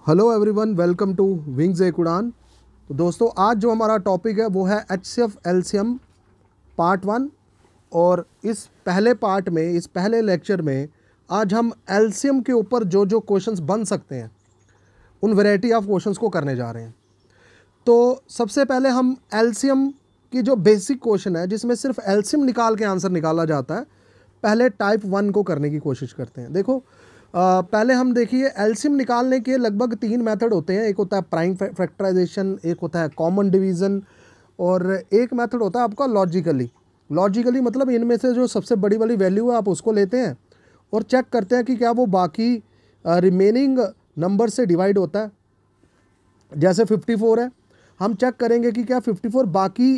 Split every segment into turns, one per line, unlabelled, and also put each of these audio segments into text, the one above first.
Hello everyone, welcome to Wings एक उड़ान। तो दोस्तों, आज जो हमारा टॉपिक है वो है एचसीएफ एलसीएम पार्ट 1। और इस पहले पार्ट में, इस पहले लेक्चर में आज हम एलसीएम के ऊपर जो जो क्वेश्चंस बन सकते हैं उन वैरायटी ऑफ क्वेश्चंस को करने जा रहे हैं। तो सबसे पहले हम एलसीएम की जो बेसिक क्वेश्चन है जिसमें सिर्फ एलसीएम निकाल के आंसर निकाला जाता है, पहले टाइप 1 को करने की कोशिश करते हैं। देखो, पहले हम देखिए, एलसीएम निकालने के लगभग 3 मेथड होते हैं। एक होता है प्राइम फैक्टराइजेशन, एक होता है कॉमन डिवीज़न, और एक मेथड होता है आपका लॉजिकली मतलब इनमें से जो सबसे बड़ी वाली वैल्यू है आप उसको लेते हैं और चेक करते हैं कि क्या वो बाकी रिमेनिंग नंबर से डिवाइड होता है। जैसे 54 है, हम चेक करेंगे कि क्या 54 बाकी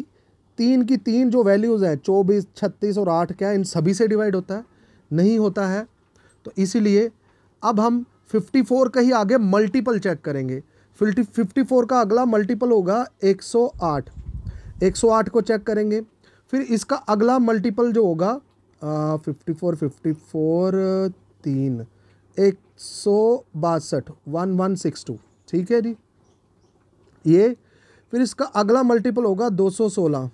3 की 3 जो वैल्यूज़ हैं 24, 36 और 8, क्या इन सभी से डिवाइड होता है? नहीं होता है। तो इसीलिए अब हम 54 का ही आगे मल्टीपल चेक करेंगे। 54 का अगला मल्टीपल होगा 108। 108 को चेक करेंगे। फिर इसका अगला मल्टीपल जो होगा 54 3 162 1162। ठीक है जी, ये। फिर इसका अगला मल्टीपल होगा 216।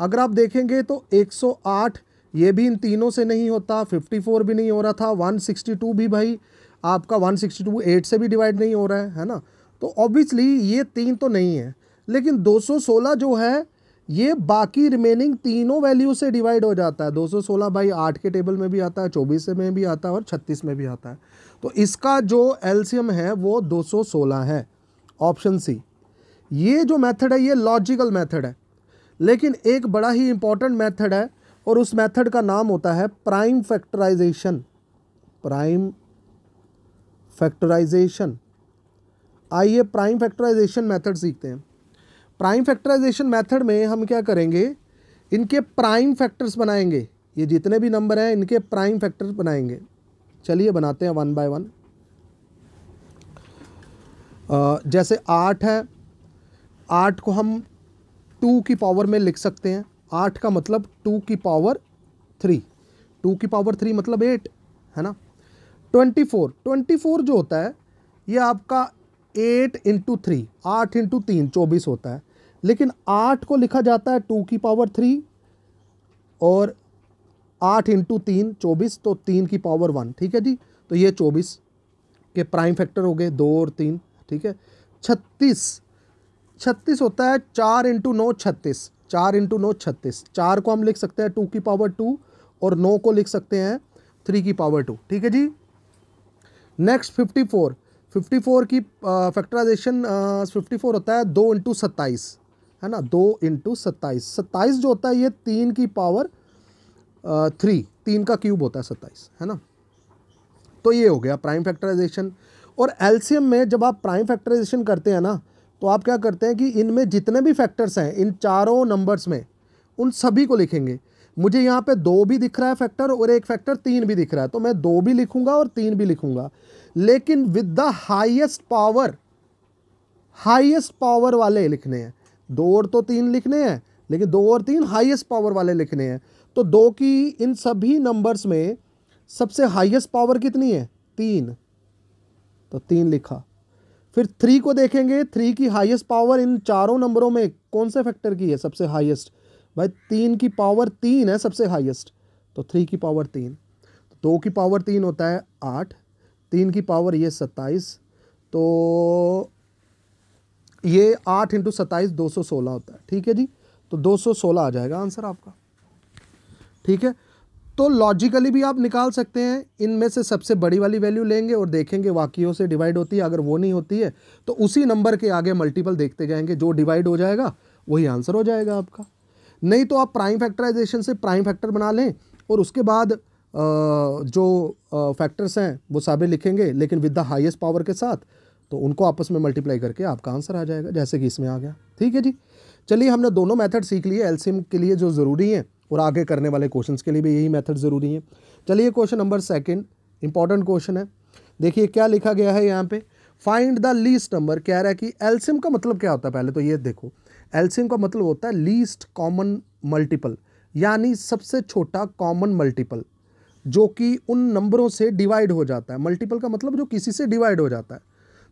अगर आप देखेंगे तो 108 ये भी इन तीनों से नहीं होता, 54 भी नहीं हो रहा था, 162 भी भाई आपका 162 8 से भी डिवाइड नहीं हो रहा है ना। तो ऑब्वियसली ये 3 तो नहीं है, लेकिन 216 जो है ये बाकी रिमेनिंग तीनों वैल्यू से डिवाइड हो जाता है। 216 भाई 8 के टेबल में भी आता है, 24 में भी आता है और 36 में भी आता है। तो इसका जो एलसीएम है वो 216 है, ऑप्शन सी। ये जो मेथड है ये लॉजिकल मेथड है, लेकिन एक बड़ा ही इंपॉर्टेंट मेथड है और उस मेथड का नाम होता है प्राइम फैक्टराइजेशन। Prime factorization. आइए प्राइम फैक्टराइजेशन मेथड सीखते हैं। प्राइम फैक्टराइजेशन मेथड में हम क्या करेंगे, इनके प्राइम फैक्टर्स बनाएंगे। ये जितने भी नंबर हैं इनके प्राइम फैक्टर्स बनाएंगे। चलिए बनाते हैं वन बाय वन। जैसे 8 है, 8 को हम 2 की पावर में लिख सकते हैं। 8 का मतलब 2 की पावर 3, 2 की पावर 3 मतलब 8 है ना। 24 जो होता है ये आपका 8 इंटू 3, 8 इंटू 3 24 होता है, लेकिन 8 को लिखा जाता है 2 की पावर 3 और 8 इंटू 3 24, तो 3 की पावर 1। ठीक है जी, तो ये 24 के प्राइम फैक्टर हो गए 2 और 3। ठीक है। 36 होता है 4 इंटू 9 36, 4 इंटू 9 36। 4 को हम लिख सकते हैं 2 की पावर 2 और 9 को लिख सकते हैं 3 की पावर 2। ठीक है जी। नेक्स्ट 54 की फैक्टराइजेशन 54 होता है 2 इंटू 27 है ना, 2 इंटू 27। 27 जो होता है ये 3 की पावर 3, 3 का क्यूब होता है 27 है ना। तो ये हो गया प्राइम फैक्टराइजेशन। और एलसीएम में जब आप प्राइम फैक्टराइजेशन करते हैं ना, तो आप क्या करते हैं कि इनमें जितने भी फैक्टर्स हैं इन चारों नंबर्स में उन सभी को लिखेंगे। मुझे यहाँ पे 2 भी दिख रहा है फैक्टर और एक फैक्टर 3 भी दिख रहा है, तो मैं 2 भी लिखूंगा और 3 भी लिखूंगा, लेकिन विद द हाईएस्ट पावर वाले लिखने हैं। 2 और तो 3 लिखने हैं, लेकिन 2 और 3 हाईएस्ट पावर वाले लिखने हैं। तो 2 की इन सभी नंबर्स में सबसे हाईएस्ट पावर कितनी है? 3, तो 3 लिखा। फिर 3 को देखेंगे, 3 की हाईएस्ट पावर इन चारों नंबरों में कौन से फैक्टर की है सबसे हाईएस्ट? भाई 3 की पावर 3 है सबसे हाईएस्ट, तो 3 की पावर 3। 2 की पावर 3 होता है 8, 3 की पावर ये 27, तो ये 8 इंटू 27 216 होता है। ठीक है जी, तो 216 आ जाएगा आंसर आपका। ठीक है। तो लॉजिकली भी आप निकाल सकते हैं, इनमें से सबसे बड़ी वाली वैल्यू लेंगे और देखेंगे वाकियों से डिवाइड होती है। अगर वो नहीं होती है तो उसी नंबर के आगे मल्टीपल देखते जाएंगे, जो डिवाइड हो जाएगा वही आंसर हो जाएगा आपका। नहीं तो आप प्राइम फैक्टराइजेशन से प्राइम फैक्टर बना लें और उसके बाद जो फैक्टर्स हैं वो सारे लिखेंगे, लेकिन विद द हाईएस्ट पावर के साथ, तो उनको आपस में मल्टीप्लाई करके आपका आंसर आ जाएगा, जैसे कि इसमें आ गया। ठीक है जी। चलिए, हमने दोनों मेथड सीख लिए एलसीएम के लिए जो ज़रूरी हैं और आगे करने वाले क्वेश्चंस के लिए भी यही मेथड ज़रूरी है। चलिए, क्वेश्चन नंबर 2 इंपॉर्टेंट क्वेश्चन है। देखिए क्या लिखा गया है यहाँ पे, फाइंड द लीस्ट नंबर। कह रहा है कि एलसीएम का मतलब क्या होता है। पहले तो ये देखो, एलसीएम का मतलब होता है लीस्ट कॉमन मल्टीपल, यानी सबसे छोटा कॉमन मल्टीपल जो कि उन नंबरों से डिवाइड हो जाता है। मल्टीपल का मतलब जो किसी से डिवाइड हो जाता है।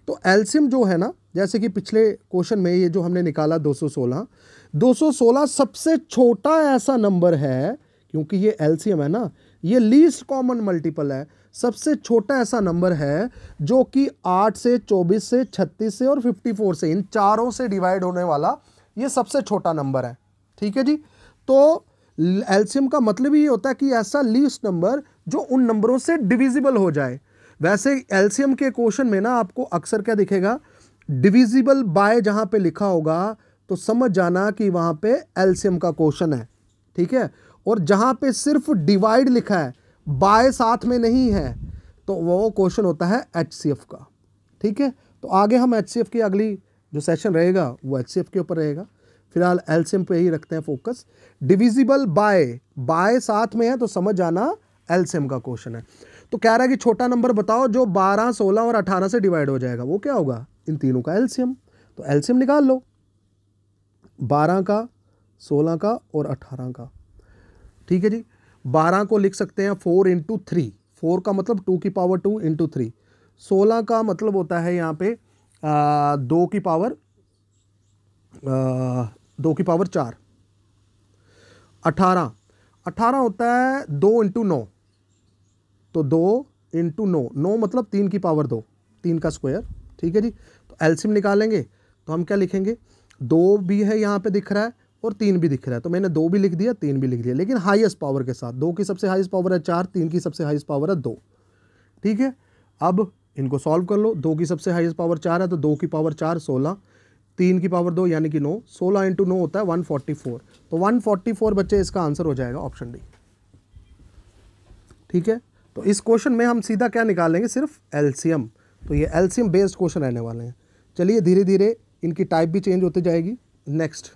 तो एलसीएम जो है ना, जैसे कि पिछले क्वेश्चन में ये जो हमने निकाला 216 सबसे छोटा ऐसा नंबर है, क्योंकि ये एलसीएम है ना, ये लीस्ट कॉमन मल्टीपल है, सबसे छोटा ऐसा नंबर है जो कि 8 से 24 से 36 से और 54 से, इन चारों से डिवाइड होने वाला ये सबसे छोटा नंबर है। ठीक है जी। तो एलसीएम का मतलब ये होता है कि ऐसा लीस्ट नंबर जो उन नंबरों से डिविजिबल हो जाए। वैसे एलसीएम के क्वेश्चन में ना आपको अक्सर क्या दिखेगा, डिविजिबल बाय जहां पे लिखा होगा तो समझ जाना कि वहां पे एलसीएम का क्वेश्चन है। ठीक है। और जहां पे सिर्फ डिवाइड लिखा है, बाय साथ में नहीं है, तो वो क्वेश्चन होता है एचसीएफ का। ठीक है। तो आगे हम एचसीएफ की अगली जो सेशन रहेगा वो एचसीएफ के ऊपर रहेगा। फिलहाल एलसीएम पे ही रखते हैं फोकस। डिविजिबल बाय साथ में है तो समझ जाना एलसीएम का क्वेश्चन है। तो कह रहा है कि छोटा नंबर बताओ जो 12, 16 और 18 से डिवाइड हो जाएगा, वो क्या होगा, इन तीनों का एलसीएम। तो एलसीएम निकाल लो, 12 का, 16 का और 18 का। ठीक है जी। 12 को लिख सकते हैं 4 × 3, 4 का मतलब 2 की पावर 2 × 3, 16 का मतलब होता है यहाँ पे 2 की पावर 4, 18 होता है 2 × 9, तो 2 × 9, 9 मतलब 3 की पावर 2, 3 का स्क्वायर। ठीक है जी। तो एलसीएम निकालेंगे तो हम क्या लिखेंगे, 2 भी है यहाँ पे दिख रहा है और 3 भी दिख रहा है, तो मैंने 2 भी लिख दिया, 3 भी लिख दिया, लेकिन हाईएस्ट पावर के साथ। 2 की सबसे हाईएस्ट पावर है 4, 3 की सबसे हाईएस्ट पावर है 2। ठीक है। अब इनको सॉल्व कर लो। 2 की सबसे हाईएस्ट पावर 4 है तो 2 की पावर 4 16, 3 की पावर 2 यानी कि 9, 16 × 9 होता है 144। तो 144 बच्चे इसका आंसर हो जाएगा ऑप्शन डी। ठीक है। तो इस क्वेश्चन में हम सीधा क्या निकालेंगे, सिर्फ एलसीएम। तो ये एलसीएम बेस्ड क्वेश्चन रहने वाले हैं। चलिए धीरे धीरे इनकी टाइप भी चेंज होती जाएगी। नेक्स्ट,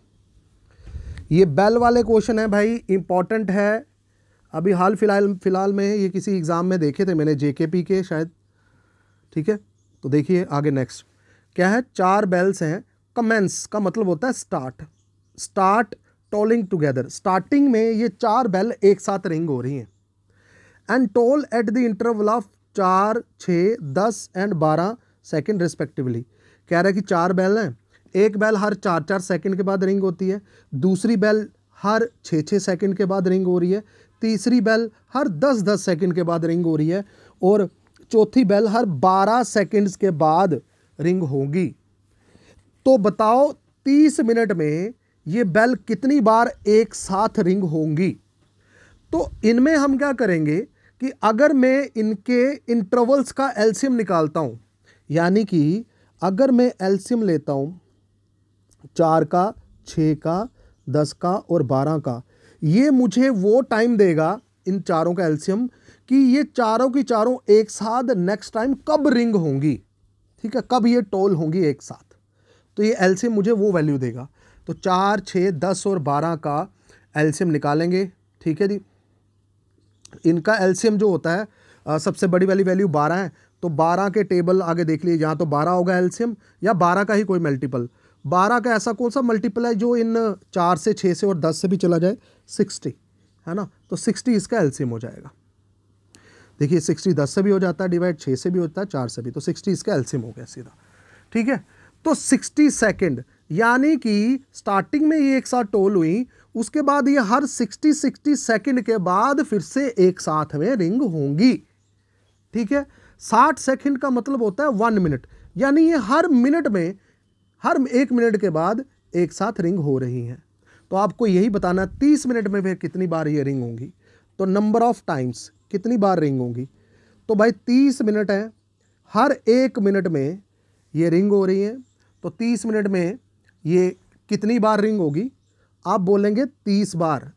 ये बेल वाले क्वेश्चन है भाई, इंपॉर्टेंट है। अभी हाल फिलहाल में ये किसी एग्जाम में देखे थे मैंने, जेकेपी के शायद। ठीक है। तो देखिए आगे नेक्स्ट क्या है, 4 बेल्स हैं। कमेंस का मतलब होता है स्टार्ट टोलिंग टुगेदर। स्टार्टिंग में ये 4 बेल एक साथ रिंग हो रही हैं। And told at the interval of 4, 6, 10 and 12 second respectively. कह रहा है कि 4 बेल हैं, एक बेल हर 4-4 सेकंड के बाद रिंग होती है, दूसरी बेल हर 6-6 सेकंड के बाद रिंग हो रही है, तीसरी बेल हर 10-10 सेकंड के बाद रिंग हो रही है, और चौथी बेल हर 12 सेकंड्स के बाद रिंग होगी। तो बताओ 30 मिनट में ये बेल कितनी बार एक साथ रिंग होंगी। तो इनमें हम क्या करेंगे कि अगर मैं इनके इंटरवल्स का एलसीएम निकालता हूं, यानी कि अगर मैं एलसीएम लेता हूं 4 का, 6 का, 10 का और 12 का, ये मुझे वो टाइम देगा इन चारों का एलसीएम कि ये चारों की चारों एक साथ नेक्स्ट टाइम कब रिंग होंगी। ठीक है, कब ये टोल होंगी एक साथ। तो ये एलसीएम मुझे वो वैल्यू देगा। तो 4, 6, 10 और 12 का एलसीएम निकालेंगे। ठीक है जी। इनका एलसीएम जो होता है सबसे बड़ी वाली वैल्यू 12 है, तो 12 के टेबल आगे देख लीजिए, यहाँ तो 12 होगा एलसीएम या 12 का ही कोई मल्टीपल। 12 का ऐसा कौन सा मल्टीपल है जो इन 4 से, 6 से और 10 से भी चला जाए, 60 है ना। तो 60 इसका एलसीएम हो जाएगा। देखिए 60 10 से भी हो जाता है डिवाइड, 6 से भी होता है, 4 से भी, तो 60 इसका एलसीएम हो गया सीधा। ठीक है। तो 60 सेकेंड, यानी कि स्टार्टिंग में ये एक साथ टोल हुई, उसके बाद ये हर 60 सेकेंड के बाद फिर से एक साथ में रिंग होंगी। ठीक है। 60 सेकेंड का मतलब होता है 1 मिनट, यानी ये हर मिनट में, हर 1 मिनट के बाद एक साथ रिंग हो रही हैं। तो आपको यही बताना 30 मिनट में फिर कितनी बार ये रिंग होंगी। तो नंबर ऑफ टाइम्स कितनी बार रिंग होंगी, तो भाई 30 मिनट है, हर 1 मिनट में ये रिंग हो रही है, तो 30 मिनट में ये कितनी बार रिंग होगी, आप बोलेंगे 30 बार।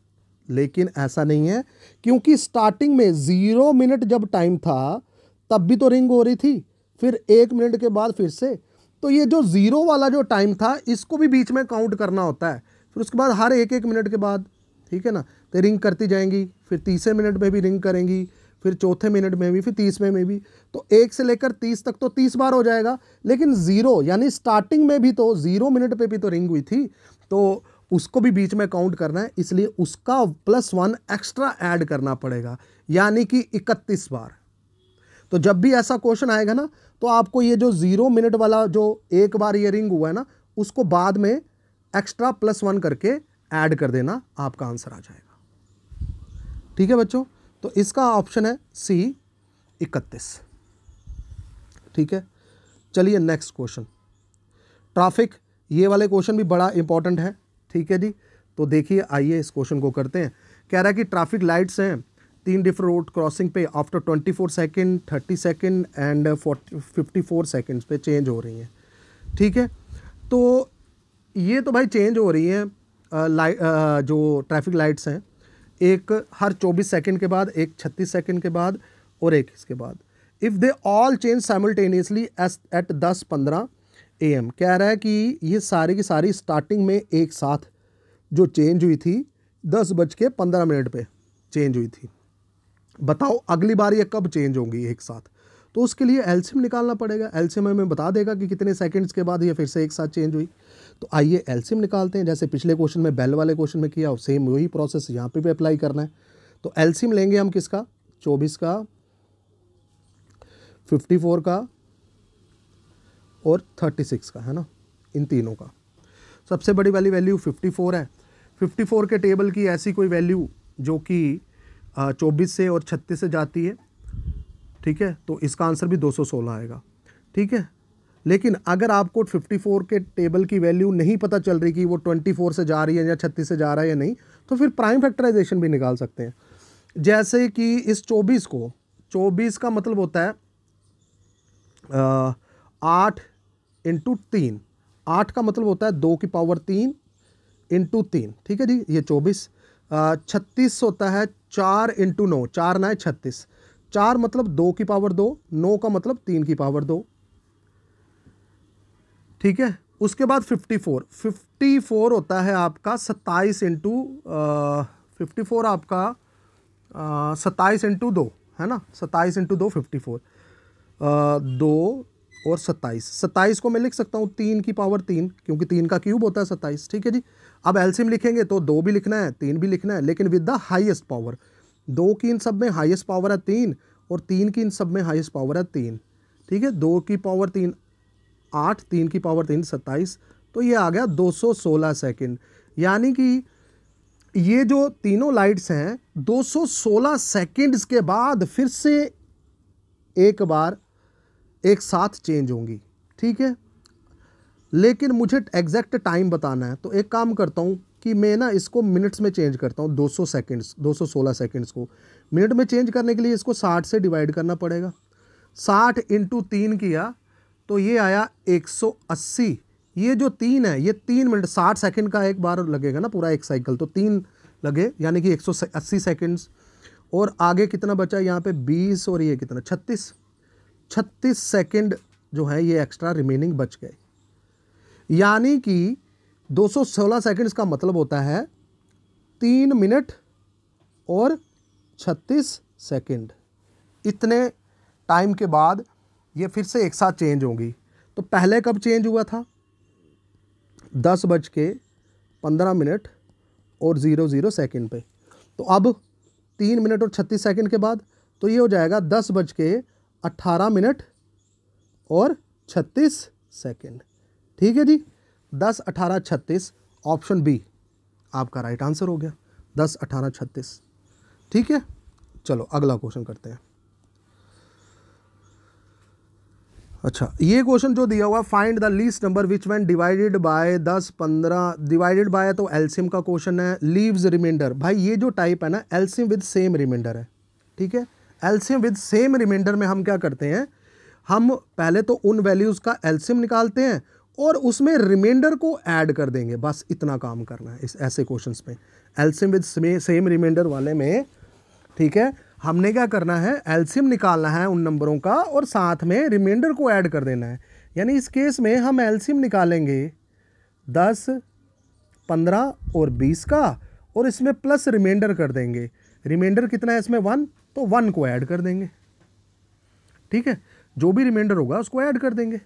लेकिन ऐसा नहीं है, क्योंकि स्टार्टिंग में 0 मिनट जब टाइम था तब भी तो रिंग हो रही थी, फिर 1 मिनट के बाद फिर से, तो ये जो 0 वाला जो टाइम था इसको भी बीच में काउंट करना होता है। फिर उसके बाद हर 1-1 मिनट के बाद, ठीक है ना, तो रिंग करती जाएंगी, फिर 30वें मिनट में भी रिंग करेंगी, फिर 4थे मिनट में भी, फिर 30वें में भी, तो 1 से लेकर 30 तक तो 30 बार हो जाएगा। लेकिन 0 यानी स्टार्टिंग में भी तो 0 मिनट पे भी तो रिंग हुई थी, तो उसको भी बीच में काउंट करना है, इसलिए उसका +1 एक्स्ट्रा ऐड करना पड़ेगा, यानी कि 31 बार। तो जब भी ऐसा क्वेश्चन आएगा ना, तो आपको ये जो 0 मिनट वाला जो एक बार ये रिंग हुआ है ना, उसको बाद में एक्स्ट्रा +1 करके ऐड कर देना, आपका आंसर आ जाएगा। ठीक है बच्चों, तो इसका ऑप्शन है सी 31। ठीक है, चलिए नेक्स्ट क्वेश्चन, ट्रैफिक। ये वाले क्वेश्चन भी बड़ा इंपॉर्टेंट है। ठीक है जी, तो देखिए आइए इस क्वेश्चन को करते हैं। कह रहा है कि ट्रैफिक लाइट्स हैं 3 डिफरेंट रोड क्रॉसिंग पे after 24 second, 30 second and 54 seconds पे चेंज हो रही हैं। ठीक है, तो ये तो भाई चेंज हो रही हैं जो ट्रैफिक लाइट्स हैं, एक हर 24 सेकेंड के बाद, एक 36 सेकेंड के बाद और एक इसके बाद। If they all change simultaneously eight 10:15 AM, कह रहा है कि ये सारी की सारी स्टार्टिंग में एक साथ जो चेंज हुई थी 10:15 पे चेंज हुई थी। बताओ अगली बार ये कब चेंज होंगी एक साथ? तो उसके लिए एलसीएम निकालना पड़ेगा। एलसीएम हमें बता देगा कि कितने सेकंड्स के बाद ये फिर से एक साथ चेंज हुई। तो आइए एलसीएम निकालते हैं, जैसे पिछले क्वेश्चन में बेल वाले क्वेश्चन में किया, सेम वही प्रोसेस यहाँ पे भी अप्लाई करना है। तो एलसीएम लेंगे हम किसका? 24 का, 54 का और 36 का, है ना, इन तीनों का। सबसे बड़ी वाली वैल्यू 54 है। 54 के टेबल की ऐसी कोई वैल्यू जो कि 24 से और 36 से जाती है। ठीक है, तो इसका आंसर भी 216 आएगा। ठीक है, लेकिन अगर आपको 54 के टेबल की वैल्यू नहीं पता चल रही कि वो 24 से जा रही है या 36 से जा रहा है या नहीं, तो फिर प्राइम फैक्टराइजेशन भी निकाल सकते हैं। जैसे कि इस 24 को, 24 का मतलब होता है 8 × 3, 8 का मतलब होता है 2 की पावर 3 × 3। ठीक है जी, ये 24। 36 होता है 4 × 9, 4 9 36, 4 मतलब 2 की पावर 2, 9 का मतलब 3 की पावर 2। ठीक है, उसके बाद 54 होता है आपका 27 × 54 आपका 27 × 2, है ना, 27 × 2 54, 2 और 27 को मैं लिख सकता हूँ 3 की पावर 3, क्योंकि 3 का क्यूब होता है 27। ठीक है जी, अब एलसीएम लिखेंगे तो 2 भी लिखना है, 3 भी लिखना है, लेकिन विद द हाईएस्ट पावर। 2 की इन सब में हाईएस्ट पावर है 3 और 3 की इन सब में हाईएस्ट पावर है 3। ठीक है, 2 की पावर 3 8, 3 की पावर 3 27, तो ये आ गया 216 सेकेंड। यानी कि ये जो तीनों लाइट्स हैं 216 सेकेंड्स के बाद फिर से एक बार एक साथ चेंज होंगी। ठीक है, लेकिन मुझे एग्जैक्ट टाइम बताना है, तो एक काम करता हूँ कि मैं ना इसको मिनट्स में चेंज करता हूँ। 216 सेकेंड्स को मिनट में चेंज करने के लिए इसको 60 से डिवाइड करना पड़ेगा। 60 × 3 किया तो ये आया 180। ये जो 3 है ये 3 मिनट, 60 सेकेंड का एक बार लगेगा ना पूरा एक साइकिल, तो 3 लगे यानी कि 180 सेकेंड्स। और आगे कितना बचा यहाँ पे 20 और ये कितना 36 सेकेंड जो है ये एक्स्ट्रा रिमेनिंग बच गए। यानी कि 216 सेकेंड्स का मतलब होता है 3 मिनट और 36 सेकेंड। इतने टाइम के बाद ये फिर से एक साथ चेंज होंगी। तो पहले कब चेंज हुआ था? 10:15 और 00 सेकेंड पे। तो अब 3 मिनट और 36 सेकेंड के बाद तो ये हो जाएगा 10:18 और 36 सेकेंड। ठीक है जी, 10 18 36, ऑप्शन बी आपका राइट आंसर हो गया, 10 18 36। ठीक है, चलो अगला क्वेश्चन करते हैं। अच्छा, ये क्वेश्चन जो दिया हुआ, find the least number which when divided by 10 15 divided by, तो एलसीएम का क्वेश्चन है। लीव्स रिमाइंडर, भाई ये जो टाइप है ना एलसीएम विद सेम रिमाइंडर है। ठीक है, एलसीएम विद सेम रिमाइंडर में हम क्या करते हैं, हम पहले तो उन वैल्यूज़ का एलसीएम निकालते हैं और उसमें रिमाइंडर को ऐड कर देंगे, बस इतना काम करना है इस ऐसे क्वेश्चंस में। एलसीएम विद सेम रिमाइंडर वाले में, ठीक है, हमने क्या करना है, एलसीएम निकालना है उन नंबरों का और साथ में रिमाइंडर को ऐड कर देना है। यानी इस केस में हम एलसीएम निकालेंगे 10 15 और 20 का और इसमें प्लस रिमाइंडर कर देंगे। रिमाइंडर कितना है इसमें 1, तो 1 को ऐड कर देंगे। ठीक है, जो भी रिमाइंडर होगा उसको ऐड कर देंगे।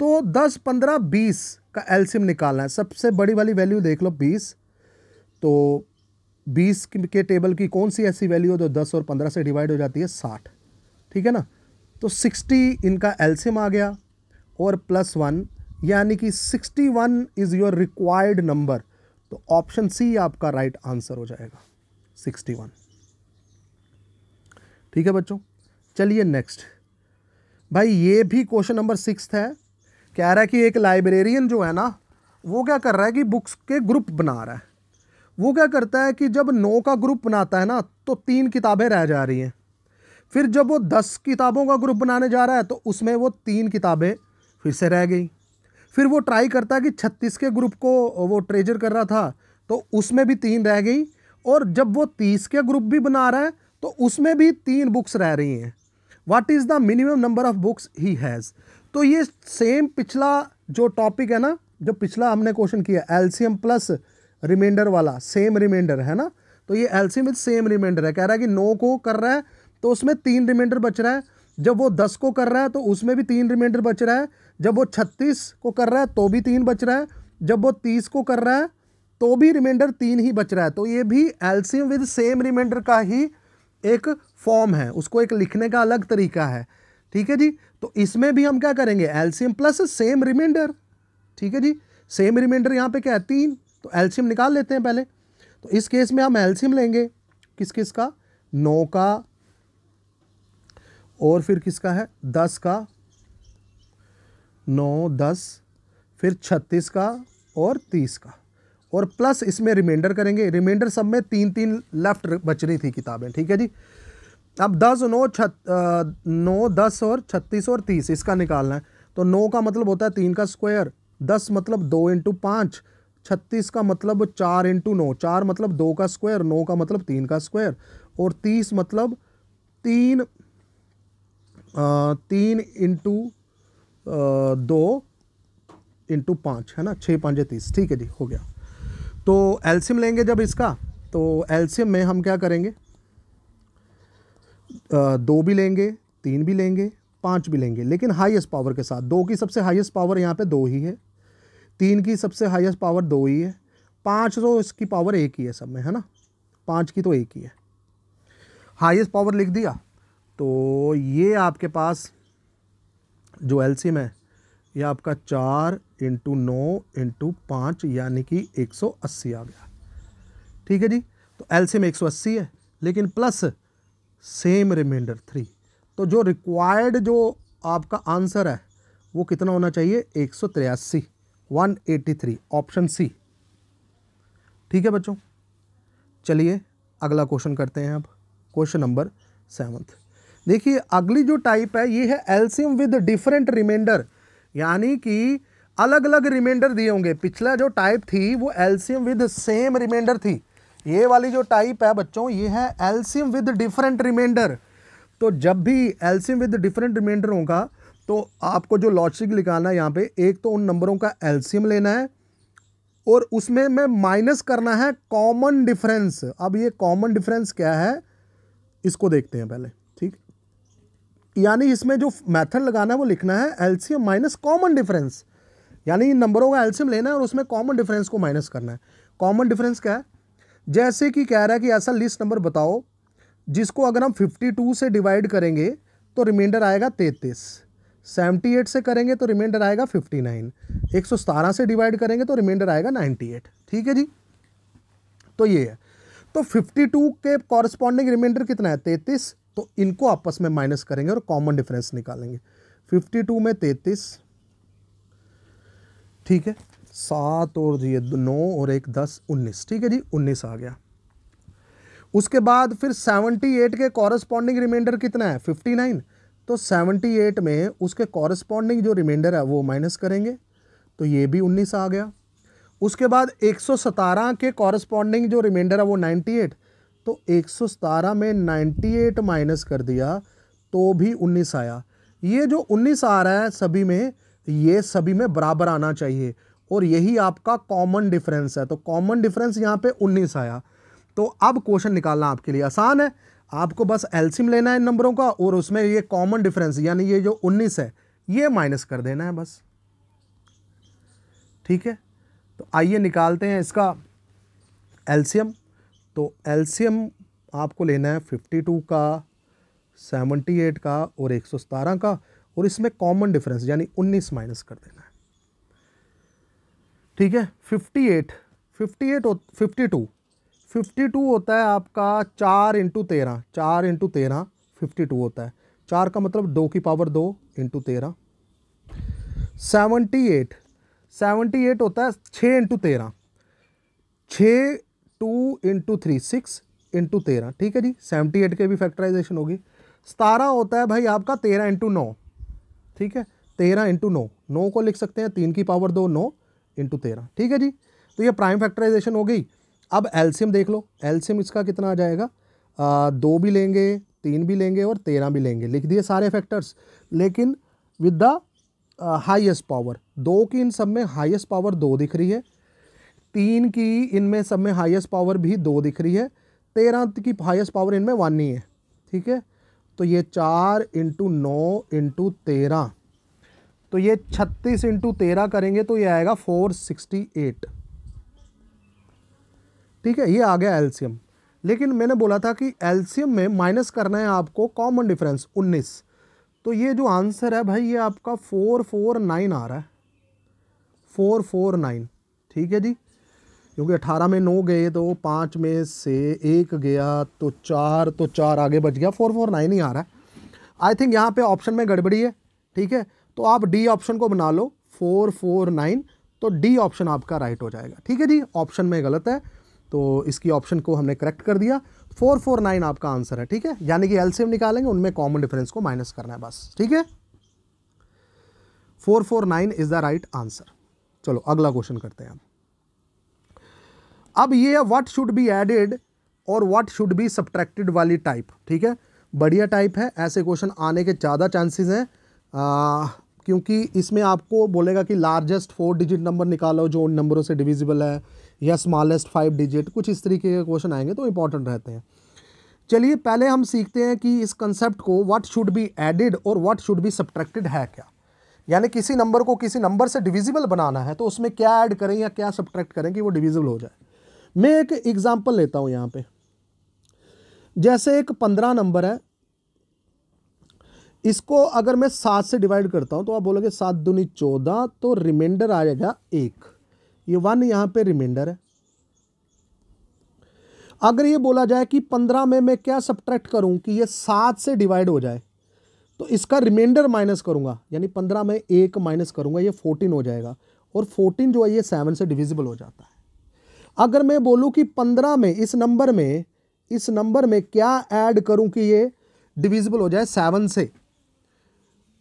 तो 10 15 20 का एलसीएम निकालना है। सबसे बड़ी वाली वैल्यू देख लो 20, तो 20 के टेबल की कौन सी ऐसी वैल्यू है जो 10 और 15 से डिवाइड हो जाती है? 60। ठीक है ना, तो 60 इनका एलसीएम आ गया और +1, यानी कि 61 इज योर रिक्वायर्ड नंबर। तो ऑप्शन सी आपका राइट आंसर हो जाएगा, 61। ठीक है बच्चों, चलिए नेक्स्ट। भाई ये भी क्वेश्चन नंबर 6 है। कह रहा है कि एक लाइब्रेरियन जो है ना, वो क्या कर रहा है कि बुक्स के ग्रुप बना रहा है। वो क्या करता है कि जब 9 का ग्रुप बनाता है ना, तो 3 किताबें रह जा रही हैं। फिर जब वो 10 किताबों का ग्रुप बनाने जा रहा है, तो उसमें वो 3 किताबें फिर से रह गई। फिर वो ट्राई करता है कि 36 के ग्रुप को वो ट्रेजर कर रहा था, तो उसमें भी 3 रह गई। और जब वो 30 के ग्रुप भी बना रहा है, तो उसमें भी 3 बुक्स रह रही हैं। What is the minimum number of books he has. तो ये सेम पिछला जो टॉपिक है ना, जो पिछला हमने क्वेश्चन किया एलसीएम प्लस रिमाइंडर वाला, सेम रिमाइंडर है ना, तो ये एलसीएम विद सेम रिमाइंडर है। कह रहा है कि 9 को कर रहा है तो उसमें 3 रिमाइंडर बच रहा है। जब वो 10 को कर रहा है तो उसमें भी 3 रिमाइंडर बच रहा है। जब वो 36 को कर रहा है तो भी 3 बच रहा है। जब वो 30 को कर रहा है तो भी रिमाइंडर 3 ही बच रहा है। तो ये भी एलसीएम विद सेम रिमाइंडर का ही एक फॉर्म है, उसको एक लिखने का अलग तरीका है। ठीक है जी, तो इसमें भी हम क्या करेंगे, एलसीएम प्लस सेम रिमाइंडर। ठीक है जी, सेम रिमाइंडर यहाँ पे क्या है 3, तो एलसीएम निकाल लेते हैं पहले। तो इस केस में हम एलसीएम लेंगे किस किस का, 9 का और फिर किसका है 10 का, 9 10, फिर 36 का और 30 का, और प्लस इसमें रिमाइंडर करेंगे। रिमाइंडर सब में 3 लेफ्ट बच रही थी किताबें। ठीक है जी, अब 10 9 10 और 36 और 30 इसका निकालना है। तो 9 का मतलब होता है 3 का स्क्वायर, 10 मतलब 2 × 5, 36 का मतलब 4 × 9, 4 मतलब 2 का स्क्वायर, 9 का मतलब 3 का स्क्वायर, और 30 मतलब 3 × 2 × 5 है ना, 6 5 30। ठीक है जी, हो गया। तो एलसीएम लेंगे जब इसका, तो एलसीएम में हम क्या करेंगे, 2 भी लेंगे, 3 भी लेंगे, 5 भी लेंगे, लेकिन हाईएस्ट पावर के साथ। 2 की सबसे हाईएस्ट पावर यहाँ पे 2 ही है, 3 की सबसे हाईएस्ट पावर 2 ही है, 5 तो इसकी पावर 1 ही है सब में, है ना, 5 की तो 1 ही है। हाईएस्ट पावर लिख दिया, तो ये आपके पास जो एलसीएम है ये आपका 4 × 9 × 5 यानी कि 180 आ गया। ठीक है जी, तो एलसीएम 180 है, लेकिन प्लस सेम रिमाइंडर 3। तो जो रिक्वायर्ड जो आपका आंसर है वो कितना होना चाहिए, 183, 183, ऑप्शन सी। ठीक है बच्चों, चलिए अगला क्वेश्चन करते हैं। अब क्वेश्चन नंबर 7। देखिए अगली जो टाइप है ये है एलसीएम विद डिफरेंट रिमाइंडर, यानी कि अलग अलग रिमाइंडर दिए होंगे। पिछला जो टाइप थी वो एलसीएम विद सेम रिमाइंडर थी। ये वाली जो टाइप है बच्चों ये है एलसीएम विद डिफरेंट रिमाइंडर। तो जब भी एलसीएम विद डिफरेंट रिमाइंडर होगा तो आपको जो लॉजिक निकालना है यहाँ पे, एक तो उन नंबरों का एलसीएम लेना है और उसमें में माइनस करना है कॉमन डिफरेंस। अब ये कॉमन डिफरेंस क्या है इसको देखते हैं पहले। ठीक, यानी इसमें जो मेथड लगाना है वो लिखना है एलसीएम माइनस कॉमन डिफरेंस, यानी इन नंबरों का एलसीएम लेना है और उसमें कॉमन डिफरेंस को माइनस करना है। कॉमन डिफरेंस क्या है, जैसे कि कह रहा है कि ऐसा लिस्ट नंबर बताओ जिसको अगर हम 52 से डिवाइड करेंगे तो रिमाइंडर आएगा 33, 78 से करेंगे तो रिमाइंडर आएगा 59, 117 से डिवाइड करेंगे तो रिमाइंडर आएगा 98। ठीक है जी, तो ये है। तो 52 के कॉरस्पॉन्डिंग रिमाइंडर कितना है 33, तो इनको आपस में माइनस करेंगे और कॉमन डिफरेंस निकालेंगे। 52 में 33, ठीक है, 7 और ये 9 और 1 10 19। ठीक है जी, 19 आ गया। उसके बाद फिर 78 के कॉरस्पॉन्डिंग रिमाइंडर कितना है 59, तो 78 में उसके कॉरस्पॉन्डिंग जो रिमाइंडर है वो माइनस करेंगे, तो ये भी 19 आ गया। उसके बाद 117 के कॉरस्पॉन्डिंग जो रिमाइंडर है वो 98, तो 117 में 98 माइनस कर दिया तो भी 19 आया। ये जो 19 आ रहा है सभी में, ये सभी में बराबर आना चाहिए और यही आपका कॉमन डिफरेंस है। तो कॉमन डिफरेंस यहाँ पे 19 आया। तो अब क्वेश्चन निकालना आपके लिए आसान है, आपको बस एलसीएम लेना है इन नंबरों का और उसमें ये कॉमन डिफरेंस यानी ये जो 19 है ये माइनस कर देना है बस। ठीक है, तो आइए निकालते हैं इसका एलसीएम। तो एलसीएम आपको लेना है 52 का 78 का और 117 का, और इसमें कॉमन डिफरेंस यानी 19 माइनस कर देना है। ठीक है, 52 होता है आपका 4 इंटू 13, 4 इंटू 13 52 होता है। 4 का मतलब 2 की पावर 2 इंटू 13। 78 होता है 6 इंटू 13, 6 2 इंटू 3 6 इंटू 13। ठीक है जी, 78 के भी फैक्टराइजेशन होगी। 17 होता है भाई आपका 13 इंटू 9। ठीक है, 13 इंटू 9, 9 को लिख सकते हैं 3 की पावर 2, 9 इंटू 13। ठीक है जी, तो ये प्राइम फैक्टराइजेशन हो गई। अब एलसीएम देख लो, एलसीएम इसका कितना आ जाएगा, 2 भी लेंगे, 3 भी लेंगे और 13 भी लेंगे। लिख दिए सारे फैक्टर्स, लेकिन विद द हाईएस्ट पावर। 2 की इन सब में हाईएस्ट पावर 2 दिख रही है, 3 की इनमें सब में हाईएस्ट पावर भी 2 दिख रही है, 13 की हाईएस्ट पावर इनमें 1 नहीं है। ठीक है, तो ये 4 इंटू 9 इंटू 13, तो ये 36 इंटू 13 करेंगे तो ये आएगा 468। ठीक है, ये आ गया एलसीएम। लेकिन मैंने बोला था कि एलसीएम में माइनस करना है आपको कॉमन डिफरेंस 19, तो ये जो आंसर है भाई ये आपका 449 आ रहा है, 449। ठीक है जी, क्योंकि 18 में 9 गए तो 5 में से 1 गया तो 4, तो 4 आगे बच गया, 449 ही आ रहा है। आई थिंक यहाँ पे ऑप्शन में गड़बड़ी है। ठीक है, तो आप डी ऑप्शन को बना लो 449, तो डी ऑप्शन आपका राइट हो जाएगा। ठीक है जी, ऑप्शन में गलत है तो इसकी ऑप्शन को हमने करेक्ट कर दिया, 449 आपका आंसर है। ठीक है, यानी कि एलसीएम निकालेंगे, उनमें कॉमन डिफरेंस को माइनस करना है बस। ठीक है, 449 इज द राइट आंसर। चलो अगला क्वेश्चन करते हैं हम। अब ये व्हाट शुड बी एडेड और व्हाट शुड बी सब्ट्रैक्टेड वाली टाइप। ठीक है, बढ़िया टाइप है, ऐसे क्वेश्चन आने के ज़्यादा चांसेस हैं, क्योंकि इसमें आपको बोलेगा कि लार्जेस्ट 4 डिजिट नंबर निकालो जो उन नंबरों से डिविजिबल है, या स्मॉलेस्ट 5 डिजिट, कुछ इस तरीके के क्वेश्चन आएंगे तो इंपॉर्टेंट रहते हैं। चलिए पहले हम सीखते हैं कि इस कंसेप्ट को व्हाट शुड बी एडेड और व्हाट शुड बी सब्ट्रैक्टेड है क्या। यानी किसी नंबर को किसी नंबर से डिविजिबल बनाना है तो उसमें क्या ऐड करें या क्या सब्ट्रैक्ट करें कि वो डिविजिबल हो जाए। मैं एक एग्जांपल लेता हूं यहाँ पे, जैसे एक 15 नंबर है, इसको अगर मैं 7 से डिवाइड करता हूं तो आप बोलोगे 7 दूनी 14, तो रिमाइंडर आ जाएगा 1, ये 1 यहां पे रिमाइंडर है। अगर ये बोला जाए कि 15 में मैं क्या सब्ट्रैक्ट करूं कि ये 7 से डिवाइड हो जाए, तो इसका रिमाइंडर माइनस करूंगा, यानी 15 में 1 माइनस करूंगा, ये 14 हो जाएगा, और 14 जो है ये 7 से डिविजिबल हो जाता है। अगर मैं बोलूं कि 15 में इस नंबर में क्या ऐड करूं कि ये डिविजिबल हो जाए 7 से,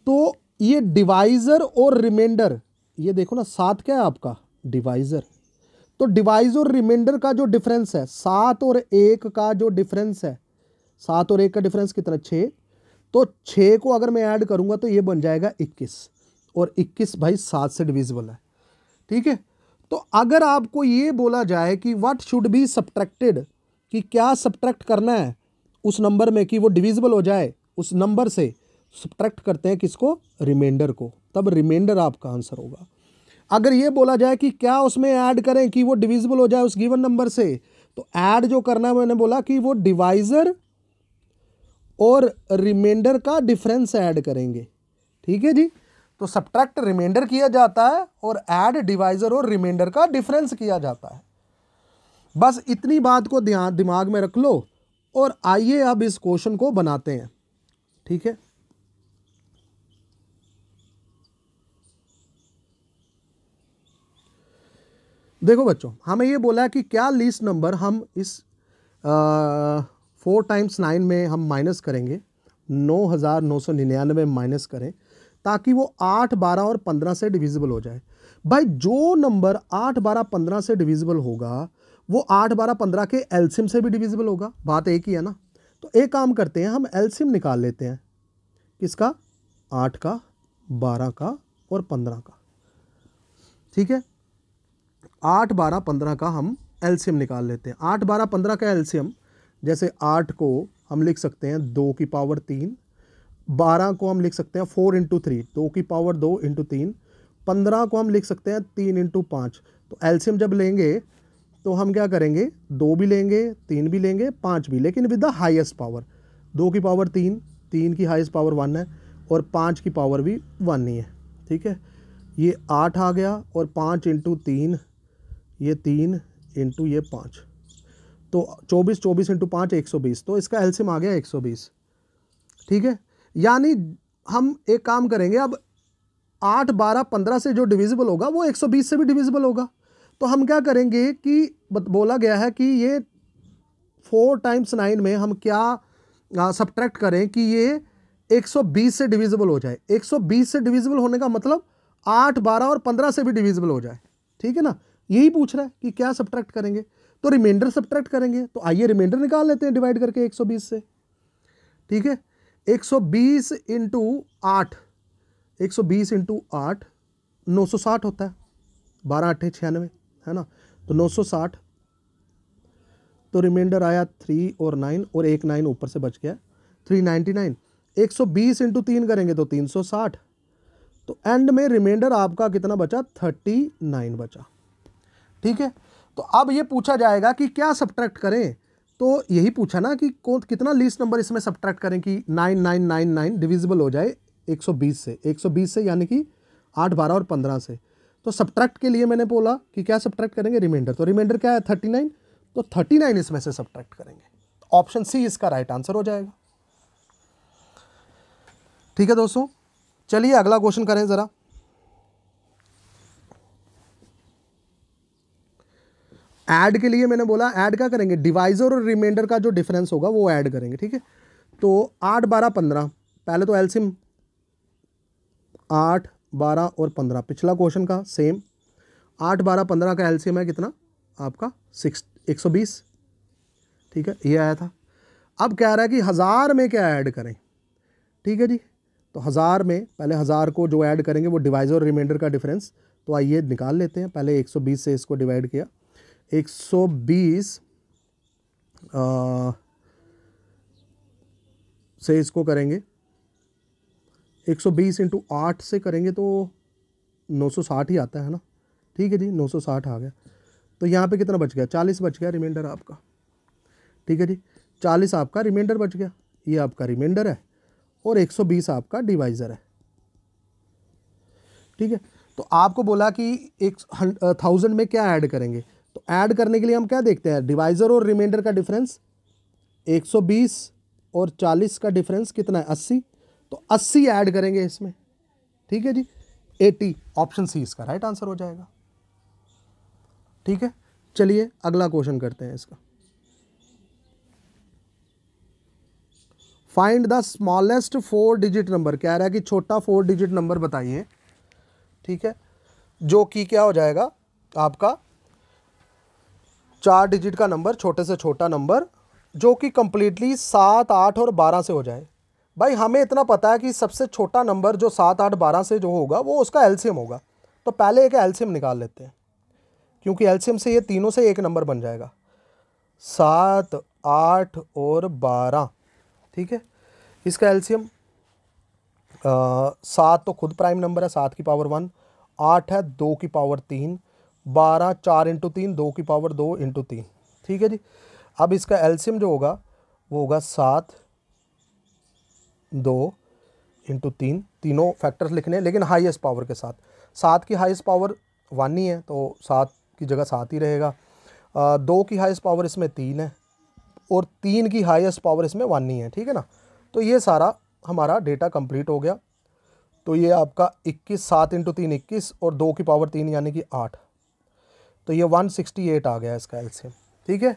तो ये डिवाइजर और रिमाइंडर, ये देखो ना 7 क्या है आपका डिवाइजर, तो डिवाइजर और रिमाइंडर का जो डिफरेंस है 7 और 1 का जो डिफरेंस है, 7 और 1 का डिफरेंस कितना 6, तो 6 को अगर मैं ऐड करूंगा तो ये बन जाएगा 21, और 21 भाई 7 से डिविजिबल है। ठीक है, तो अगर आपको ये बोला जाए कि व्हाट शुड बी सब्ट्रैक्टेड, कि क्या सब्ट्रैक्ट करना है उस नंबर में कि वो डिविजिबल हो जाए, उस नंबर से सब्ट्रैक्ट करते हैं किसको, रिमाइंडर को, तब रिमाइंडर आपका आंसर होगा। अगर ये बोला जाए कि क्या उसमें ऐड करें कि वो डिविजिबल हो जाए उस गिवन नंबर से, तो ऐड जो करना है मैंने बोला कि वो डिवाइजर और रिमाइंडर का डिफरेंस ऐड करेंगे। ठीक है जी, तो सब्ट्रैक्ट रिमाइंडर किया जाता है और ऐड डिवाइजर और रिमाइंडर का डिफरेंस किया जाता है। बस इतनी बात को दिमाग में रख लो, और आइए अब इस क्वेश्चन को बनाते हैं। ठीक है, देखो बच्चों, हमें ये बोला है कि क्या लीस्ट नंबर हम इस 4 टाइम्स 9 में हम माइनस करेंगे, 9999 माइनस करें ताकि वो 8, 12 और 15 से डिविजिबल हो जाए। भाई जो नंबर 8, 12, 15 से डिविजिबल होगा वो 8, 12, 15 के एलसीएम से भी डिविजिबल होगा, बात एक ही है ना। तो एक काम करते हैं, हम एलसीएम निकाल लेते हैं, किसका, 8 का, 12 का और 15 का। ठीक है, 8, 12, 15 का हम एलसीएम निकाल लेते हैं। 8, 12, 15 का एलसीएम, जैसे 8 को हम लिख सकते हैं 2 की पावर 3, 12 को हम लिख सकते हैं 4 इंटू 3, 2 की पावर 2 इंटू 3, 15 को हम लिख सकते हैं 3 इंटू 5। तो एलसीएम जब लेंगे तो हम क्या करेंगे, 2 भी लेंगे, 3 भी लेंगे, 5 भी, लेकिन विद द हाईएस्ट पावर। 2 की पावर 3, 3 की हाईएस्ट पावर 1 है और 5 की पावर भी 1 ही है, ठीक है। ये 8 आ गया और 5 इंटू 3, ये 3 इंटू ये 5, तो 24 इंटू 5 120, तो इसका एलसीएम आ गया 120, ठीक है। यानी हम एक काम करेंगे, अब 8, 12, 15 से जो डिविजिबल होगा वो 120 से भी डिविजिबल होगा। तो हम क्या करेंगे कि बोला गया है कि ये 4 टाइम्स 9 में हम क्या सब्ट्रैक्ट करें कि ये 120 से डिविजिबल हो जाए। 120 से डिविजिबल होने का मतलब 8, 12 और 15 से भी डिविजिबल हो जाए, ठीक है ना। यही पूछ रहा है कि क्या सब्ट्रैक्ट करेंगे, तो रिमाइंडर सब्ट्रैक्ट करेंगे। तो आइए रिमाइंडर निकाल लेते हैं डिवाइड करके 120 से, ठीक है। 120 इंटू 8, 120 इंटू 8 960 होता है, 12 8 96, है ना। तो 960, तो रिमाइंडर आया 3 और 9 और एक 9 ऊपर से बच गया 399। 120 इंटू 3 करेंगे तो 360, तो एंड में रिमाइंडर आपका कितना बचा, 39 बचा, ठीक है। तो अब ये पूछा जाएगा कि क्या सब्ट्रैक्ट करें, तो यही पूछा ना कि कितना लीस्ट नंबर इसमें सब्ट्रैक्ट करें कि 9999 डिविजिबल हो जाए 120 से, 120 से यानी कि 8, 12 और 15 से। तो सब्ट्रैक्ट के लिए मैंने बोला कि क्या सब्ट्रैक्ट करेंगे, रिमाइंडर। तो रिमाइंडर क्या है 39, तो 39 इसमें से सब्ट्रैक्ट करेंगे, ऑप्शन सी इसका राइट आंसर हो जाएगा, ठीक है दोस्तों। चलिए अगला क्वेश्चन करें जरा। ऐड के लिए मैंने बोला ऐड क्या करेंगे, डिवाइजर और रिमाइंडर का जो डिफरेंस होगा वो ऐड करेंगे, ठीक है। तो 8, 12, 15, पहले तो एलसीएम 8, 12 और 15, पिछला क्वेश्चन का सेम 8, 12, 15 का एलसीएम है कितना आपका 120, ठीक है, ये आया था। अब कह रहा है कि 1000 में क्या ऐड करें, ठीक है जी। तो 1000 में पहले 1000 को जो ऐड करेंगे वो डिवाइजर और रिमाइंडर का डिफरेंस, तो आइए निकाल लेते हैं। पहले 120 से इसको डिवाइड किया, 120 से इसको करेंगे, 120 इंटू 8 से करेंगे तो 960 ही आता है ना, ठीक है जी, 960 आ गया। तो यहाँ पे कितना बच गया, 40 बच गया रिमाइंडर आपका, ठीक है जी। 40 आपका रिमाइंडर बच गया, ये आपका रिमाइंडर है और 120 आपका डिवाइजर है, ठीक है। तो आपको बोला कि 1000 में क्या ऐड करेंगे, तो ऐड करने के लिए हम क्या देखते हैं, डिवाइजर और रिमाइंडर का डिफरेंस 120 और 40 का डिफरेंस कितना है 80, तो 80 ऐड करेंगे इसमें, ठीक है जी, 80, ऑप्शन सी इसका राइट आंसर हो जाएगा, ठीक है। चलिए अगला क्वेश्चन करते हैं इसका। Find the smallest 4 digit number, कह रहा है कि छोटा 4 डिजिट नंबर बताइए, ठीक है, जो कि क्या हो जाएगा आपका 4 डिजिट का नंबर, छोटे से छोटा नंबर जो कि कंप्लीटली 7, 8 और 12 से हो जाए। भाई हमें इतना पता है कि सबसे छोटा नंबर जो 7, 8, 12 से जो होगा वो उसका एलसीएम होगा, तो पहले एक एलसीएम निकाल लेते हैं, क्योंकि एलसीएम से ये तीनों से एक नंबर बन जाएगा, 7, 8 और 12, ठीक है। इसका एलसीएम 7 तो खुद प्राइम नंबर है, 7 की पावर 1, 8 है 2 की पावर 3, 12 4 इंटू 3 2 की पावर 2 इंटू 3, ठीक है जी। अब इसका एलसीएम जो होगा वो होगा 7, 2 इंटू 3, तीनों फैक्टर्स लिखने हैं लेकिन हाईएस्ट पावर के साथ। 7 की हाईएस्ट पावर 1 ही है तो 7 की जगह 7 ही रहेगा। 2 की हाईएस्ट पावर इसमें 3 है और 3 की हाईएस्ट पावर इसमें 1 ही है, ठीक है ना। तो ये सारा हमारा डेटा कंप्लीट हो गया। तो ये आपका 21, 7 इंटू 3 21 और 2 की पावर 3 यानी कि 8, तो ये 168 आ गया इसका एलसीएम, ठीक है।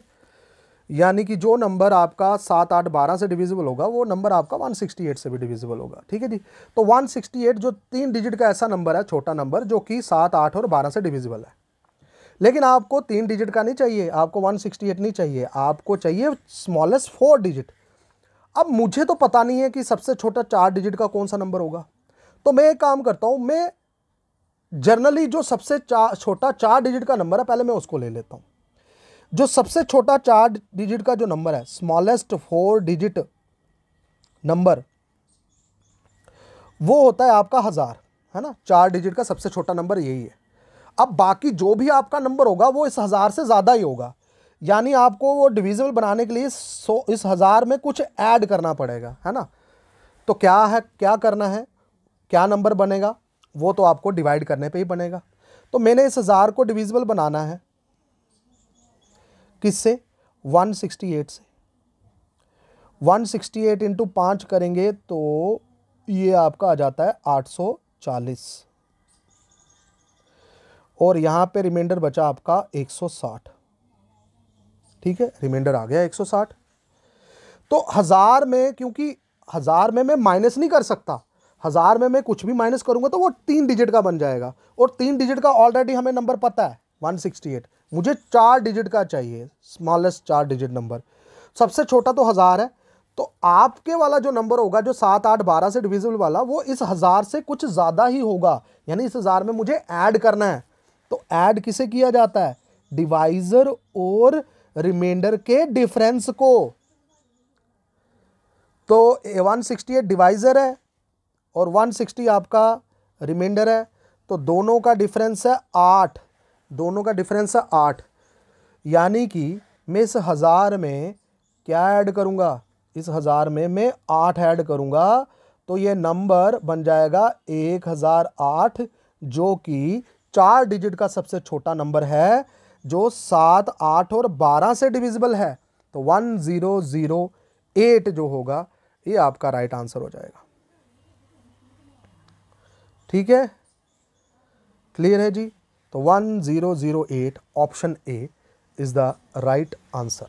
यानी कि जो नंबर आपका 7, 8, 12 से डिविजिबल होगा वो नंबर आपका 168 से भी डिविजिबल होगा, ठीक है जी। तो 168 जो 3 डिजिट का ऐसा नंबर है, छोटा नंबर जो कि 7, 8 और 12 से डिविजिबल है। लेकिन आपको 3 डिजिट का नहीं चाहिए, आपको 168 नहीं चाहिए, आपको चाहिए स्मॉलेस्ट 4 डिजिट। अब मुझे तो पता नहीं है कि सबसे छोटा 4 डिजिट का कौन सा नंबर होगा, तो मैं एक काम करता हूं, मैं जनरली जो सबसे छोटा 4 डिजिट का नंबर है पहले मैं उसको ले लेता हूं। जो सबसे छोटा 4 डिजिट का जो नंबर है, स्मॉलेस्ट 4 डिजिट नंबर, वो होता है आपका 1000, है ना। 4 डिजिट का सबसे छोटा नंबर यही है। अब बाकी जो भी आपका नंबर होगा वो इस 1000 से ज़्यादा ही होगा, यानी आपको वो डिविजिबल बनाने के लिए इस 1000 में कुछ ऐड करना पड़ेगा, है ना। तो क्या है, क्या करना है, क्या नंबर बनेगा, वो तो आपको डिवाइड करने पे ही बनेगा। तो मैंने इस 1000 को डिविजिबल बनाना है किससे, 168 से। 168 इंटू 5 करेंगे तो ये आपका आ जाता है 840, और यहां पे रिमाइंडर बचा आपका 160। ठीक है, रिमाइंडर आ गया 160। तो 1000 में, क्योंकि 1000 में मैं माइनस नहीं कर सकता, 1000 में मैं कुछ भी माइनस करूंगा तो वो 3 डिजिट का बन जाएगा, और 3 डिजिट का ऑलरेडी हमें नंबर पता है 168। मुझे 4 डिजिट का चाहिए, स्मॉलेस्ट 4 डिजिट नंबर। सबसे छोटा तो 1000 है, तो आपके वाला जो नंबर होगा जो 7, 8, 12 से डिविजिबल वाला, वो इस 1000 से कुछ ज़्यादा ही होगा, यानी इस 1000 में मुझे ऐड करना है। तो ऐड किसे किया जाता है, डिवाइजर और रिमाइंडर के डिफरेंस को। तो 168 डिवाइजर है और 160 आपका रिमाइंडर है, तो दोनों का डिफरेंस है 8, दोनों का डिफरेंस है 8। यानी कि मैं इस 1000 में क्या ऐड करूंगा, इस 1000 में मैं 8 ऐड करूंगा, तो ये नंबर बन जाएगा 1008, जो कि 4 डिजिट का सबसे छोटा नंबर है, जो 7, 8 और 12 से डिविजिबल है। तो 1008 जो होगा ये आपका राइट आंसर हो जाएगा। ठीक है, क्लियर है जी। तो 1008 option A is the right answer.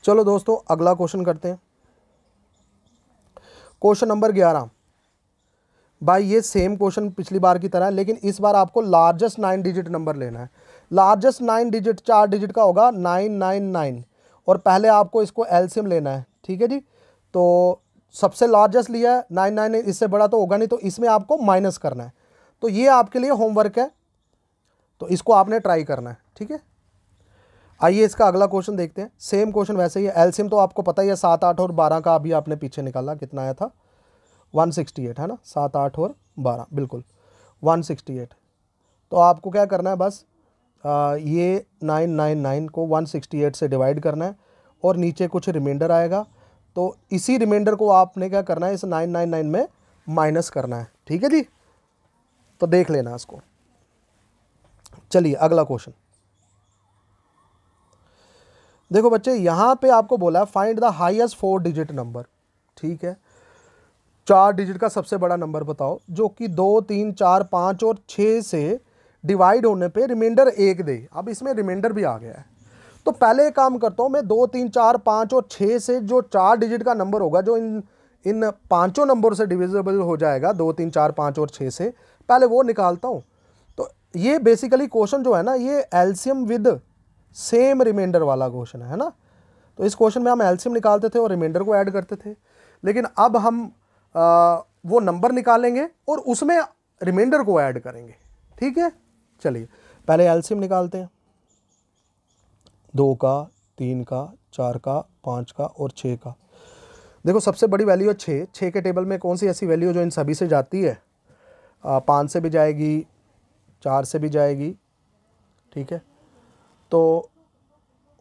चलो दोस्तों अगला क्वेश्चन करते हैं। Question number 11। भाई ये सेम क्वेश्चन पिछली बार की तरह है, लेकिन इस बार आपको लार्जेस्ट 9 डिजिट नंबर लेना है। लार्जेस्ट 9 डिजिट 4 डिजिट का होगा 999, और पहले आपको इसको एलसीएम लेना है। ठीक है जी, तो सबसे लार्जेस्ट लिया है 99, इससे बड़ा तो होगा नहीं, तो इसमें आपको माइनस करना है। तो ये आपके लिए होमवर्क है, तो इसको आपने ट्राई करना है। ठीक है, आइए इसका अगला क्वेश्चन देखते हैं। सेम क्वेश्चन वैसे ही है। एलसीएम तो आपको पता ही है, 7, 8 और 12 का अभी आपने पीछे निकाला, कितना आया था 168 है ना, 7, 8 और 12 बिल्कुल 168। तो आपको क्या करना है, बस ये 999 को 168 से डिवाइड करना है, और नीचे कुछ रिमाइंडर आएगा, तो इसी रिमाइंडर को आपने क्या करना है, इस 999 में माइनस करना है। ठीक है जी, तो देख लेना इसको। चलिए अगला क्वेश्चन देखो बच्चे, यहां पे आपको बोला है find the highest 4 digit number. ठीक है, 4 डिजिट का सबसे बड़ा नंबर बताओ जो कि 2, 3, 4, 5 और 6 से डिवाइड होने पे रिमाइंडर 1 दे। अब इसमें रिमाइंडर भी आ गया है, तो पहले एक काम करता हूं मैं, 2, 3, 4, 5 और 6 से जो 4 डिजिट का नंबर होगा, जो इन पांचों नंबर से डिविजिबल हो जाएगा, 2, 3, 4, 5 और 6 से, पहले वो निकालता हूं। तो ये बेसिकली क्वेश्चन जो है ना, ये एलसीएम विद सेम रिमाइंडर वाला क्वेश्चन है ना। तो इस क्वेश्चन में हम एलसीएम निकालते थे और रिमाइंडर को ऐड करते थे, लेकिन अब हम वो नंबर निकालेंगे और उसमें रिमाइंडर को ऐड करेंगे। ठीक है, चलिए पहले एलसीएम निकालते हैं। 2 का, 3 का, 4 का, 5 का और 6 का। देखो सबसे बड़ी वैल्यू है 6। 6 के टेबल में कौन सी ऐसी वैल्यू जो इन सभी से जाती है, 5 से भी जाएगी, 4 से भी जाएगी। ठीक है, तो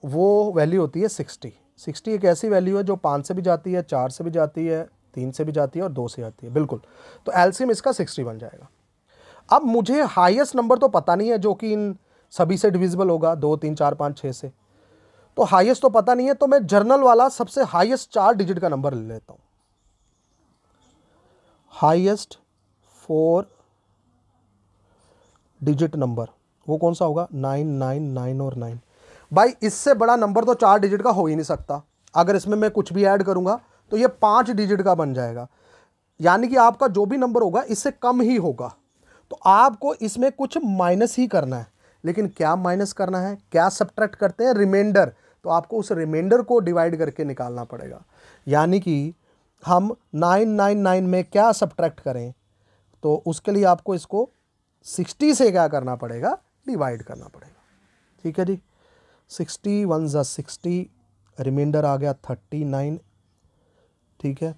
वो वैल्यू होती है 60। 60 एक ऐसी वैल्यू है जो 5 से भी जाती है, 4 से भी जाती है, 3 से भी जाती है और 2 से जाती है। बिल्कुल, तो एलसीएम इसका 60 बन जाएगा। अब मुझे हाईएस्ट नंबर तो पता नहीं है जो कि इन सभी से डिविजिबल होगा, 2, 3, 4, 5, 6 से, तो हाईएस्ट तो पता नहीं है, तो मैं जर्नल वाला सबसे हाईएस्ट 4 डिजिट का नंबर ले लेता हूं। हाईएस्ट 4 डिजिट नंबर वो कौन सा होगा, 999 और 9। भाई इससे बड़ा नंबर तो 4 डिजिट का हो ही नहीं सकता। अगर इसमें मैं कुछ भी ऐड करूंगा तो ये 5 डिजिट का बन जाएगा, यानी कि आपका जो भी नंबर होगा इससे कम ही होगा। तो आपको इसमें कुछ माइनस ही करना है, लेकिन क्या माइनस करना है, क्या सब्ट्रैक्ट करते हैं, रिमाइंडर। तो आपको उस रिमाइंडर को डिवाइड करके निकालना पड़ेगा, यानी कि हम 999 में क्या सब्ट्रैक्ट करें, तो उसके लिए आपको इसको 60 से क्या करना पड़ेगा, डिवाइड करना पड़ेगा। ठीक है जी, 60 1 ज़ा 60, रिमाइंडर आ गया 39। ठीक है,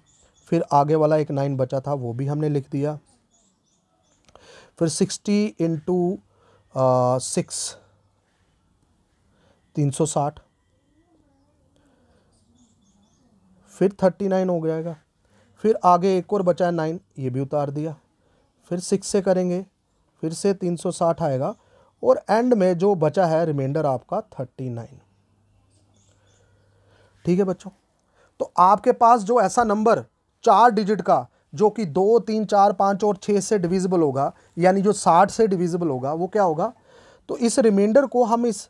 फिर आगे वाला एक 9 बचा था वो भी हमने लिख दिया। फिर 60 इंटू 6 360, फिर 39 हो जाएगा, फिर आगे एक और बचा है 9, ये भी उतार दिया, फिर 6 से करेंगे, फिर से 360 आएगा और एंड में जो बचा है रिमाइंडर आपका 39। ठीक है बच्चों, तो आपके पास जो ऐसा नंबर 4 डिजिट का जो कि 2, 3, 4, 5 और 6 से डिविजिबल होगा, यानी जो 60 से डिविजिबल होगा, वो क्या होगा, तो इस रिमाइंडर को हम इस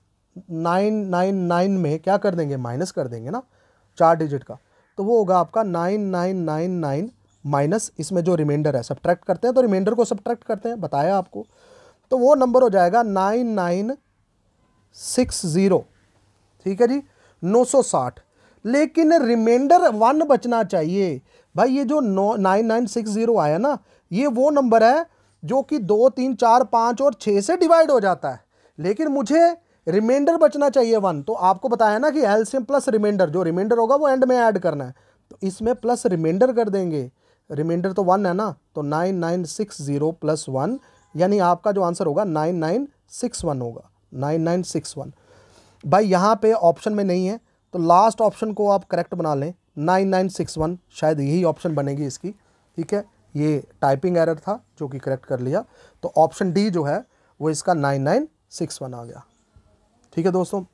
999 में क्या कर देंगे, माइनस कर देंगे ना 4 डिजिट का, तो वो होगा आपका 9999 माइनस इसमें जो रिमाइंडर है, सब्ट्रैक्ट करते हैं तो रिमाइंडर को सब्ट्रैक्ट करते हैं, बताया आपको, तो वो नंबर हो जाएगा 9960। ठीक है जी, 960। लेकिन रिमाइंडर 1 बचना चाहिए भाई। ये जो 9960 आया ना, ये वो नंबर है जो कि 2, 3, 4, 5 और 6 से डिवाइड हो जाता है, लेकिन मुझे रिमाइंडर बचना चाहिए 1। तो आपको बताया ना कि एलसीएम प्लस रिमाइंडर, जो रिमाइंडर होगा वो एंड में ऐड करना है, तो इसमें प्लस रिमाइंडर कर देंगे, रिमाइंडर तो 1 है ना, तो 9960 प्लस 1, यानी आपका जो आंसर होगा 9961 होगा, 9961। भाई यहाँ पे ऑप्शन में नहीं है, तो लास्ट ऑप्शन को आप करेक्ट बना लें, 9961 शायद यही ऑप्शन बनेगी इसकी। ठीक है, ये टाइपिंग एरर था जो कि करेक्ट कर लिया, तो ऑप्शन डी जो है वो इसका 9961 आ गया। ठीक है दोस्तों,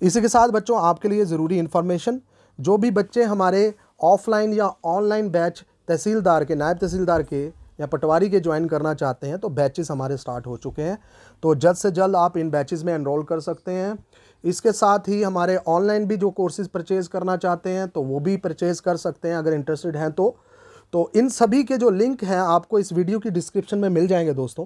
इसी के साथ बच्चों आपके लिए ज़रूरी इन्फॉर्मेशन, जो भी बच्चे हमारे ऑफलाइन या ऑनलाइन बैच तहसीलदार के, नायब तहसीलदार के या पटवारी के ज्वाइन करना चाहते हैं, तो बैचेस हमारे स्टार्ट हो चुके हैं, तो जल्द से जल्द आप इन बैचेस में एनरोल कर सकते हैं। इसके साथ ही हमारे ऑनलाइन भी जो कोर्सेज परचेज़ करना चाहते हैं तो वो भी परचेज़ कर सकते हैं अगर इंटरेस्टेड हैं तो इन सभी के जो लिंक हैं आपको इस वीडियो की डिस्क्रिप्शन में मिल जाएंगे दोस्तों।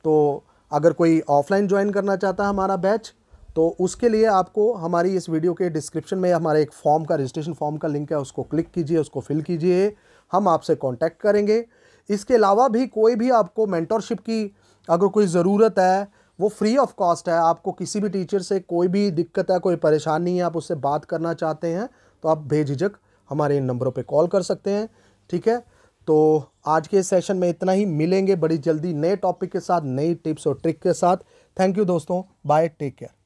तो अगर कोई ऑफलाइन ज्वाइन करना चाहता है हमारा बैच, तो उसके लिए आपको हमारी इस वीडियो के डिस्क्रिप्शन में हमारा एक फॉर्म का, रजिस्ट्रेशन फॉर्म का लिंक है, उसको क्लिक कीजिए, उसको फिल कीजिए, हम आपसे कांटेक्ट करेंगे। इसके अलावा भी कोई भी आपको मेंटरशिप की अगर कोई ज़रूरत है, वो फ्री ऑफ कॉस्ट है। आपको किसी भी टीचर से कोई भी दिक्कत है, कोई परेशानी है, आप उससे बात करना चाहते हैं, तो आप बेझिझक हमारे इन नंबरों पे कॉल कर सकते हैं। ठीक है, तो आज के सेशन में इतना ही, मिलेंगे बड़ी जल्दी नए टॉपिक के साथ, नई टिप्स और ट्रिक के साथ। थैंक यू दोस्तों, बाय, टेक केयर।